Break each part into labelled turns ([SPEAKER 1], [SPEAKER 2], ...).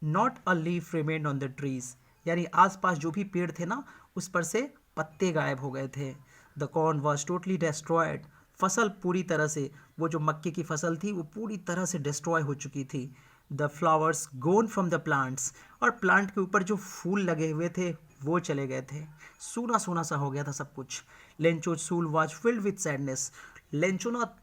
[SPEAKER 1] Not a leaf remained on the trees, यानी आसपास जो भी पेड़ थे ना उस पर से पत्ते गायब हो गए थे। The corn was totally destroyed, फसल पूरी तरह से, वो जो मक्के की फसल थी वो पूरी तरह से डिस्ट्रॉय हो चुकी थी। The flowers gone from the plants, और प्लांट के ऊपर जो फूल लगे हुए थे वो चले गए थे। सूना सूना सा हो गया था सब कुछ। लेंचो सूल was filled with sadness, Lencho ना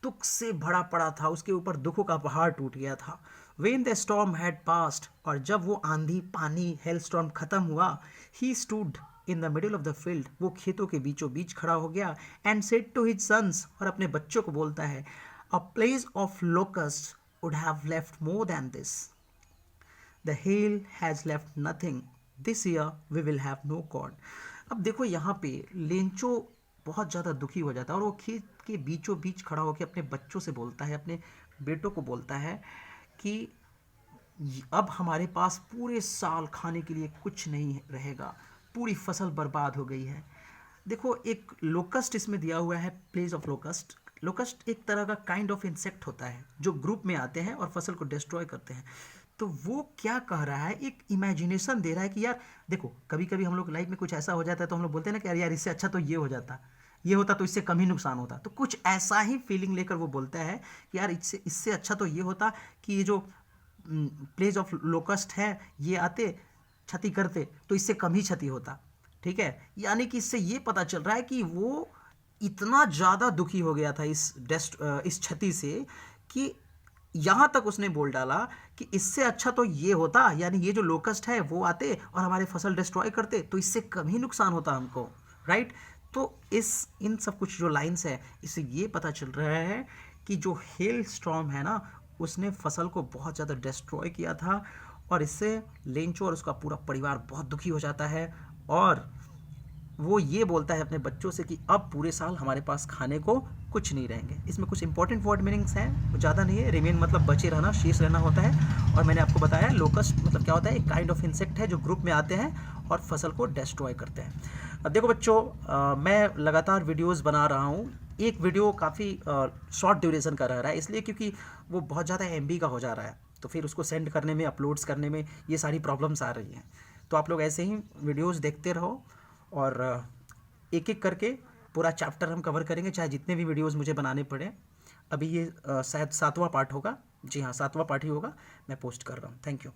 [SPEAKER 1] दुख से भरा पड़ा था, उसके ऊपर दुखों का पहाड़ टूट गया था। When the storm had passed, और जब वो आंधी पानी हेल स्टॉर्म खत्म हुआ, he stood in the middle of the field, वो खेतों के बीचों बीच खड़ा हो गया। And said to his sons, और अपने बच्चों को बोलता है, a place of locust would have left more than this, the hail has left nothing, this year we will have no corn. अब देखो यहाँ पे लेंचो बहुत ज़्यादा दुखी हो जाता है और वो खेत के बीचों बीच खड़ा होकर अपने बच्चों से बोलता है, अपने बेटों को बोलता है कि अब हमारे पास पूरे साल खाने के लिए कुछ नहीं रहेगा, पूरी फसल बर्बाद हो गई है। देखो एक लोकस्ट इसमें दिया हुआ है, प्लेस ऑफ लोकस्ट। लोकस्ट एक तरह का काइंड ऑफ इंसेक्ट होता है जो ग्रुप में आते हैं और फसल को डिस्ट्रॉय करते हैं। तो वो क्या कह रहा है, एक इमेजिनेशन दे रहा है कि यार देखो कभी कभी हम लोग लाइफ में कुछ ऐसा हो जाता है तो हम लोग बोलते हैं ना कि यार यार इससे अच्छा तो ये हो जाता, ये होता तो इससे कम ही नुकसान होता। तो कुछ ऐसा ही फीलिंग लेकर वो बोलता है कि यार इससे इससे अच्छा तो ये होता कि ये जो प्लेस ऑफ लोकस्ट है ये आते क्षति करते तो इससे कम ही क्षति होता। ठीक है, यानी कि इससे ये पता चल रहा है कि वो इतना ज़्यादा दुखी हो गया था इस क्षति से कि यहाँ तक उसने बोल डाला कि इससे अच्छा तो ये होता, यानी ये जो लोकस्ट है वो आते और हमारे फसल डिस्ट्रॉय करते तो इससे कम ही नुकसान होता हमको, राइट। तो इन सब कुछ जो लाइंस है इससे ये पता चल रहा है कि जो हेल स्टॉर्म है ना उसने फसल को बहुत ज़्यादा डिस्ट्रॉय किया था और इससे लेंचो और उसका पूरा परिवार बहुत दुखी हो जाता है और वो ये बोलता है अपने बच्चों से कि अब पूरे साल हमारे पास खाने को कुछ नहीं रहेंगे। इसमें कुछ इंपॉर्टेंट वर्ड मीनिंग्स हैं, ज़्यादा नहीं है। रिमेन मतलब बचे रहना, शेष रहना होता है, और मैंने आपको बताया लोकस्ट मतलब क्या होता है, एक काइंड ऑफ इंसेक्ट है जो ग्रुप में आते हैं और फसल को डिस्ट्रॉय करते हैं। अब देखो बच्चों, मैं लगातार वीडियोज़ बना रहा हूँ। एक वीडियो काफ़ी शॉर्ट ड्यूरेशन का रह रहा है इसलिए क्योंकि वो बहुत ज़्यादा MB का हो जा रहा है, तो फिर उसको सेंड करने में, अपलोड्स करने में ये सारी प्रॉब्लम्स आ रही हैं। तो आप लोग ऐसे ही वीडियोज़ देखते रहो और एक एक करके पूरा चैप्टर हम कवर करेंगे, चाहे जितने भी वीडियोस मुझे बनाने पड़े। अभी ये शायद 7वां पार्ट होगा, जी हाँ 7वां पार्ट ही होगा, मैं पोस्ट कर रहा हूँ। Thank you.